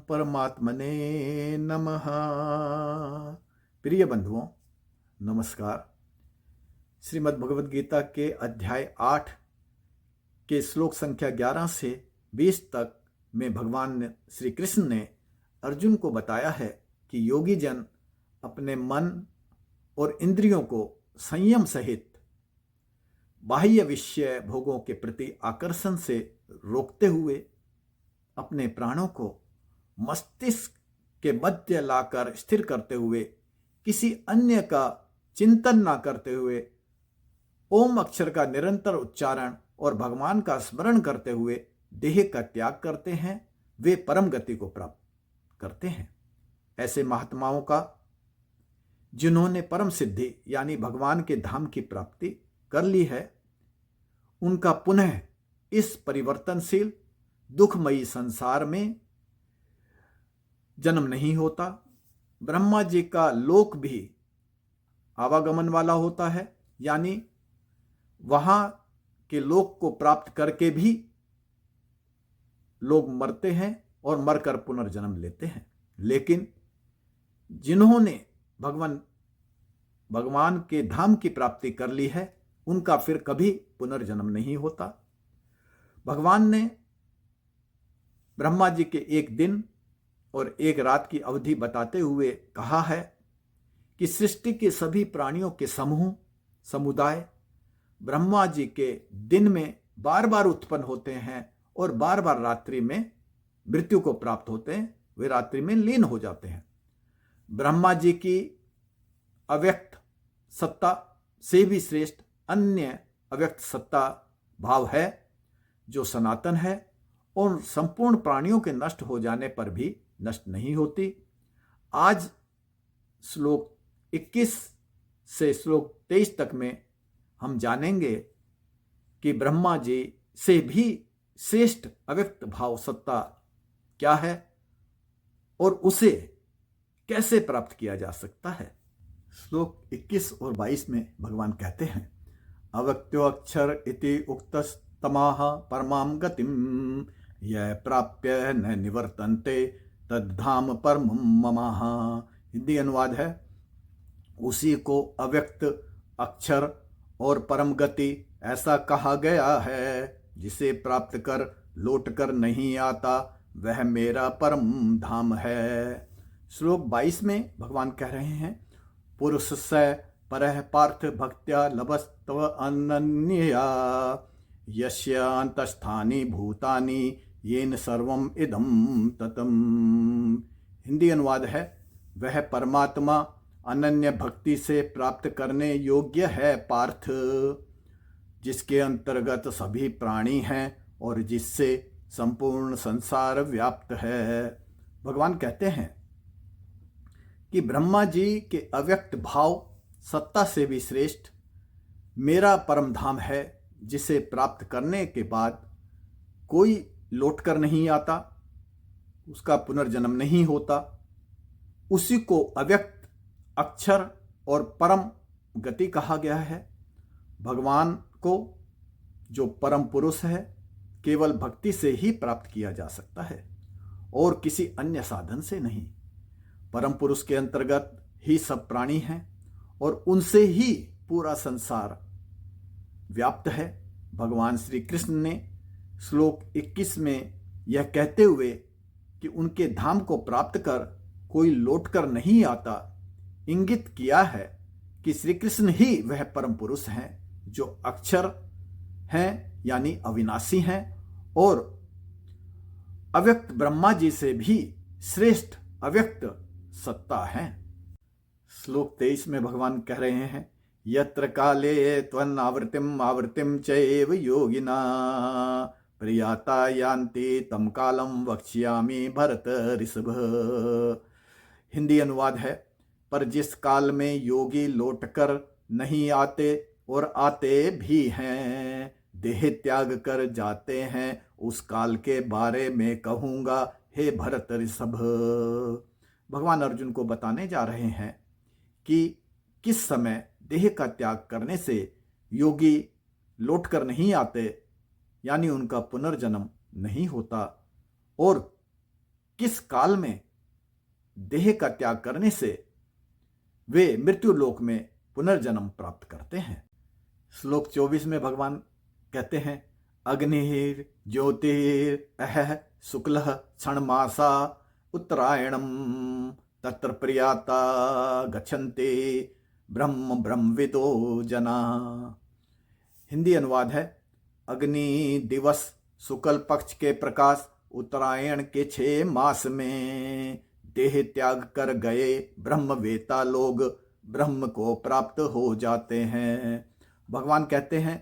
परमात्मने नमः। प्रिय बंधुओं, नमस्कार। श्रीमद् भगवद गीता के अध्याय 8 के श्लोक संख्या 11 से 20 तक में भगवान श्री कृष्ण ने अर्जुन को बताया है कि योगी जन अपने मन और इंद्रियों को संयम सहित बाह्य विषय भोगों के प्रति आकर्षण से रोकते हुए अपने प्राणों को मस्तिष्क के मध्य लाकर स्थिर करते हुए किसी अन्य का चिंतन ना करते हुए ओम अक्षर का निरंतर उच्चारण और भगवान का स्मरण करते हुए देह का त्याग करते हैं, वे परम गति को प्राप्त करते हैं। ऐसे महात्माओं का, जिन्होंने परम सिद्धि यानी भगवान के धाम की प्राप्ति कर ली है, उनका पुनः इस परिवर्तनशील दुखमयी संसार में जन्म नहीं होता। ब्रह्मा जी का लोक भी आवागमन वाला होता है, यानी वहां के लोक को प्राप्त करके भी लोग मरते हैं और मरकर पुनर्जन्म लेते हैं। लेकिन जिन्होंने भगवान के धाम की प्राप्ति कर ली है, उनका फिर कभी पुनर्जन्म नहीं होता। भगवान ने ब्रह्मा जी के एक दिन और एक रात की अवधि बताते हुए कहा है कि सृष्टि के सभी प्राणियों के समुदाय ब्रह्मा जी के दिन में बार बार उत्पन्न होते हैं और बार बार रात्रि में मृत्यु को प्राप्त होते हैं, वे रात्रि में लीन हो जाते हैं। ब्रह्मा जी की अव्यक्त सत्ता से भी श्रेष्ठ अन्य अव्यक्त सत्ता भाव है जो सनातन है और संपूर्ण प्राणियों के नष्ट हो जाने पर भी नष्ट नहीं होती। आज श्लोक 21 से श्लोक 23 तक में हम जानेंगे कि ब्रह्मा जी से भी श्रेष्ठ अव्यक्त भाव सत्ता क्या है और उसे कैसे प्राप्त किया जा सकता है। श्लोक 21 और 22 में भगवान कहते हैं, अव्यक्तो अक्षर इति उक्तस्तमाह परमां गतिम यह प्राप्य न निवर्तन्ते तद्धाम परम ममाह। हिंदी अनुवाद है, उसी को अव्यक्त अक्षर और परम गति ऐसा कहा गया है, जिसे प्राप्त कर लौट कर नहीं आता, वह मेरा परम धाम है। श्लोक 22 में भगवान कह रहे हैं, पुरुष से परः पार्थ भक्त्या लभस्तव अनन्यया यस्य अंतस्थानि भूतानि येन सर्वम इदम ततम। हिंदी अनुवाद है, वह परमात्मा अनन्य भक्ति से प्राप्त करने योग्य है पार्थ, जिसके अंतर्गत सभी प्राणी हैं और जिससे संपूर्ण संसार व्याप्त है। भगवान कहते हैं कि ब्रह्मा जी के अव्यक्त भाव सत्ता से भी श्रेष्ठ मेरा परम धाम है, जिसे प्राप्त करने के बाद कोई लौटकर नहीं आता, उसका पुनर्जन्म नहीं होता। उसी को अव्यक्त अक्षर और परम गति कहा गया है। भगवान को, जो परम पुरुष है, केवल भक्ति से ही प्राप्त किया जा सकता है और किसी अन्य साधन से नहीं। परम पुरुष के अंतर्गत ही सब प्राणी हैं और उनसे ही पूरा संसार व्याप्त है। भगवान श्री कृष्ण ने श्लोक 21 में यह कहते हुए कि उनके धाम को प्राप्त कर कोई लौटकर नहीं आता, इंगित किया है कि श्री कृष्ण ही वह परम पुरुष हैं जो अक्षर हैं यानी अविनाशी हैं और अव्यक्त ब्रह्मा जी से भी श्रेष्ठ अव्यक्त सत्ता हैं। श्लोक 23 में भगवान कह रहे हैं, यत्र काले त्वन्नावृतिम आवृतिम चैव योगिना प्रियाता यान्ति तम कालम वक्ष्यामि भरत ऋषभ। हिंदी अनुवाद है, पर जिस काल में योगी लौटकर नहीं आते और आते भी हैं, देह त्याग कर जाते हैं, उस काल के बारे में कहूँगा हे भरत ऋषभ। भगवान अर्जुन को बताने जा रहे हैं कि किस समय देह का त्याग करने से योगी लौटकर नहीं आते, यानी उनका पुनर्जन्म नहीं होता, और किस काल में देह का त्याग करने से वे मृत्यु लोक में पुनर्जन्म प्राप्त करते हैं। श्लोक 24 में भगवान कहते हैं, अग्निर ज्योतिरअह शुक्लः क्षणमासा उत्तरायणम तत्र प्रियाता गच्छन्ते ब्रह्म ब्रह्मविदो जना। हिंदी अनुवाद है, अग्नि दिवस शुक्ल पक्ष के प्रकाश उत्तरायण के 6 मास में देह त्याग कर गए ब्रह्मवेता लोग ब्रह्म को प्राप्त हो जाते हैं। भगवान कहते हैं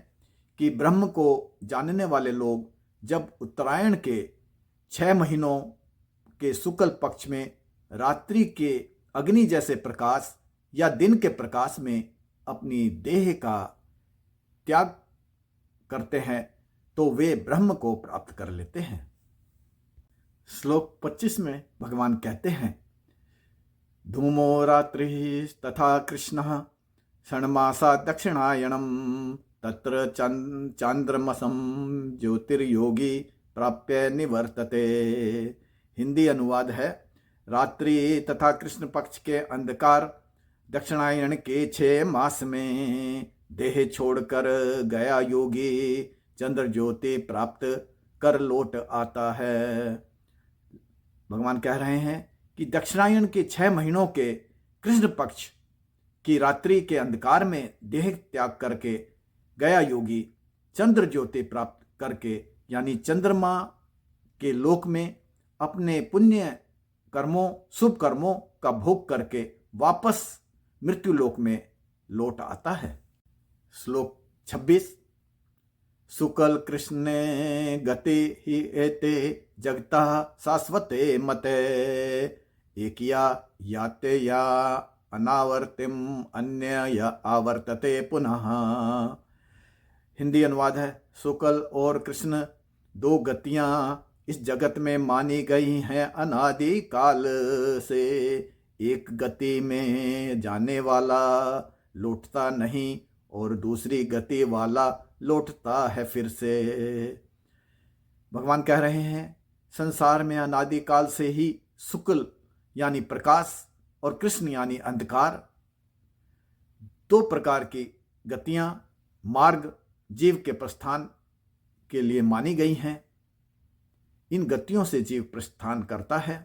कि ब्रह्म को जानने वाले लोग जब उत्तरायण के 6 महीनों के शुक्ल पक्ष में रात्रि के अग्नि जैसे प्रकाश या दिन के प्रकाश में अपनी देह का त्याग करते हैं तो वे ब्रह्म को प्राप्त कर लेते हैं। श्लोक 25 में भगवान कहते हैं, धूमो रात्रि तथा कृष्ण षण्मासा दक्षिणायनम तत्र चांद्रमसम ज्योतिर्योगी प्राप्य निवर्तते। हिंदी अनुवाद है, रात्रि तथा कृष्ण पक्ष के अंधकार दक्षिणायन के 6 मास में देह छोड़कर गया योगी चंद्र ज्योति प्राप्त कर लौट आता है। भगवान कह रहे हैं कि दक्षिणायन के 6 महीनों के कृष्ण पक्ष की रात्रि के अंधकार में देह त्याग करके गया योगी चंद्र ज्योति प्राप्त करके यानी चंद्रमा के लोक में अपने पुण्य कर्मों शुभ कर्मों का भोग करके वापस मृत्यु लोक में लौट आता है। श्लोक 26, शुक्ल कृष्णे गति ही एते जगता शाश्वते मते एकिया याते या अनावर्तिम अन्य या आवर्तते पुनः। हिंदी अनुवाद है, शुक्ल और कृष्ण 2 गतियां इस जगत में मानी गई हैं अनादि काल से। एक गति में जाने वाला लौटता नहीं और दूसरी गति वाला लौटता है फिर से। भगवान कह रहे हैं, संसार में अनादि काल से ही शुक्ल यानी प्रकाश और कृष्ण यानी अंधकार 2 प्रकार की गतियां मार्ग जीव के प्रस्थान के लिए मानी गई हैं। इन गतियों से जीव प्रस्थान करता है।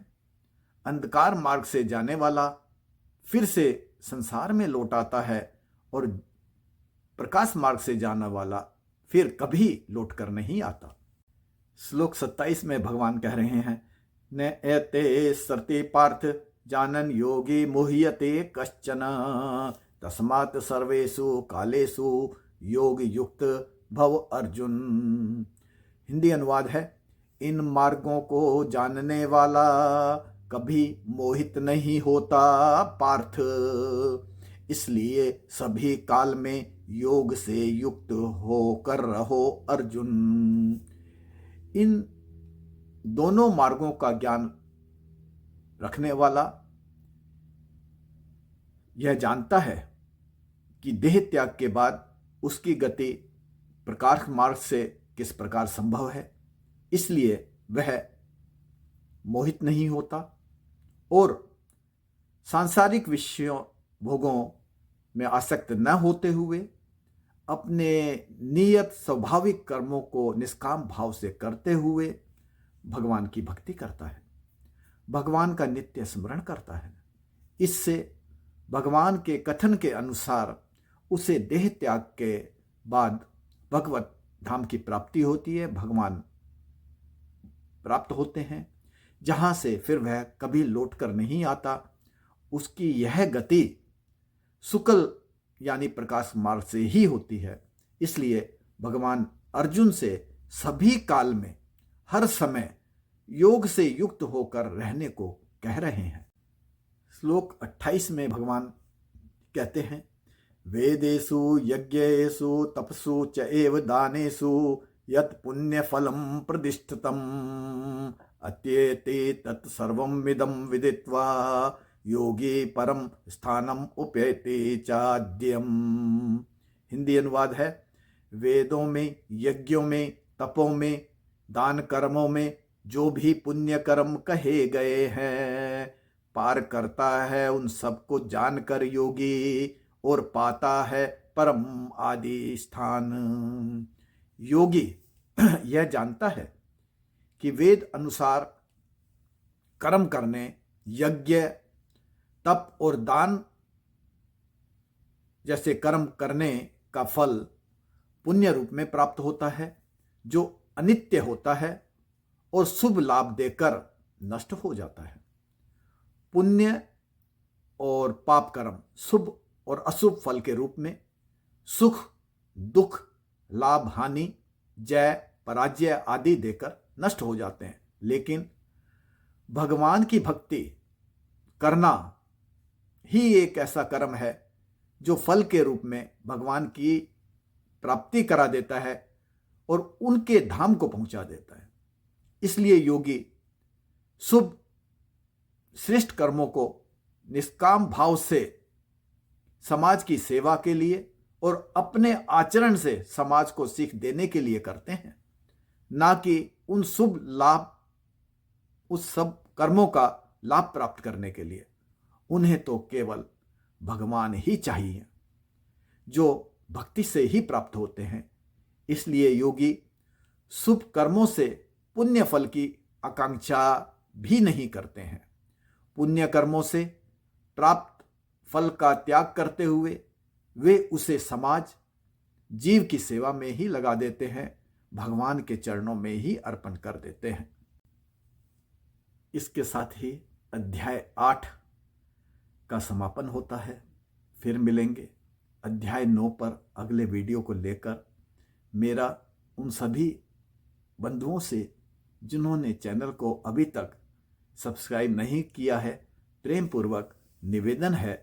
अंधकार मार्ग से जाने वाला फिर से संसार में लौट आता है और प्रकाश मार्ग से जाने वाला फिर कभी लौट कर नहीं आता। श्लोक 27 में भगवान कह रहे हैं, न एते सर्ति पार्थ जानन योगी मुह्यते कश्चन तस्मात् सर्वेषु कालेषु योग युक्त भव अर्जुन। हिंदी अनुवाद है, इन मार्गों को जानने वाला कभी मोहित नहीं होता पार्थ, इसलिए सभी काल में योग से युक्त होकर रहो अर्जुन। इन दोनों मार्गों का ज्ञान रखने वाला यह जानता है कि देह त्याग के बाद उसकी गति प्रकाश मार्ग से किस प्रकार संभव है, इसलिए वह मोहित नहीं होता और सांसारिक विषयों भोगों में आसक्त न होते हुए अपने नियत स्वाभाविक कर्मों को निष्काम भाव से करते हुए भगवान की भक्ति करता है, भगवान का नित्य स्मरण करता है। इससे भगवान के कथन के अनुसार उसे देह त्याग के बाद भगवत धाम की प्राप्ति होती है, भगवान प्राप्त होते हैं, जहां से फिर वह कभी लौट कर नहीं आता। उसकी यह गति शुक्ल यानी प्रकाश मार्ग से ही होती है। इसलिए भगवान अर्जुन से सभी काल में हर समय योग से युक्त होकर रहने को कह रहे हैं। श्लोक 28 में भगवान कहते हैं, वेदेषु यज्ञेषु तपसु च एव दानेषु यत् पुण्य फलम प्रतिष्ठितम अत्येते तत् सर्वमिदं विदित्वा योगी परम स्थानम उपेति चाद्यम। हिंदी अनुवाद है, वेदों में, यज्ञों में, तपों में, दान कर्मों में जो भी पुण्य कर्म कहे गए हैं, पार करता है उन सबको जानकर योगी, और पाता है परम आदि स्थान। योगी यह जानता है कि वेद अनुसार कर्म करने, यज्ञ, तप और दान जैसे कर्म करने का फल पुण्य रूप में प्राप्त होता है, जो अनित्य होता है और शुभ लाभ देकर नष्ट हो जाता है। पुण्य और पाप कर्म शुभ और अशुभ फल के रूप में सुख, दुख, लाभ, हानि, जय, पराजय आदि देकर नष्ट हो जाते हैं। लेकिन भगवान की भक्ति करना ही एक ऐसा कर्म है जो फल के रूप में भगवान की प्राप्ति करा देता है और उनके धाम को पहुंचा देता है। इसलिए योगी शुभ श्रेष्ठ कर्मों को निष्काम भाव से समाज की सेवा के लिए और अपने आचरण से समाज को सीख देने के लिए करते हैं, ना कि उन शुभ लाभ, उस सब कर्मों का लाभ प्राप्त करने के लिए। उन्हें तो केवल भगवान ही चाहिए, जो भक्ति से ही प्राप्त होते हैं। इसलिए योगी शुभ कर्मों से पुण्य फल की आकांक्षा भी नहीं करते हैं। पुण्य कर्मों से प्राप्त फल का त्याग करते हुए वे उसे समाज, जीव की सेवा में ही लगा देते हैं, भगवान के चरणों में ही अर्पण कर देते हैं। इसके साथ ही अध्याय 8 का समापन होता है। फिर मिलेंगे अध्याय 9 पर अगले वीडियो को लेकर। मेरा उन सभी बंधुओं से जिन्होंने चैनल को अभी तक सब्सक्राइब नहीं किया है, प्रेम पूर्वक निवेदन है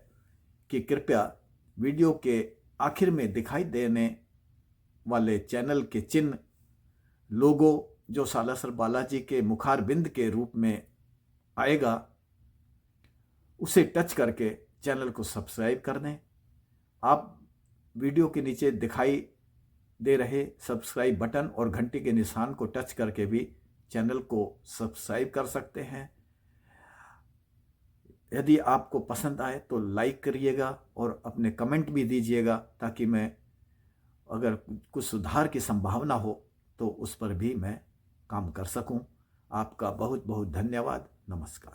कि कृपया वीडियो के आखिर में दिखाई देने वाले चैनल के चिन्ह, लोगो जो सालासर बालाजी के मुखार बिंद के रूप में आएगा, उसे टच करके चैनल को सब्सक्राइब कर दें। आप वीडियो के नीचे दिखाई दे रहे सब्सक्राइब बटन और घंटी के निशान को टच करके भी चैनल को सब्सक्राइब कर सकते हैं। यदि आपको पसंद आए तो लाइक करिएगा और अपने कमेंट भी दीजिएगा, ताकि मैं अगर कुछ सुधार की संभावना हो तो उस पर भी मैं काम कर सकूं। आपका बहुत बहुत धन्यवाद। नमस्कार।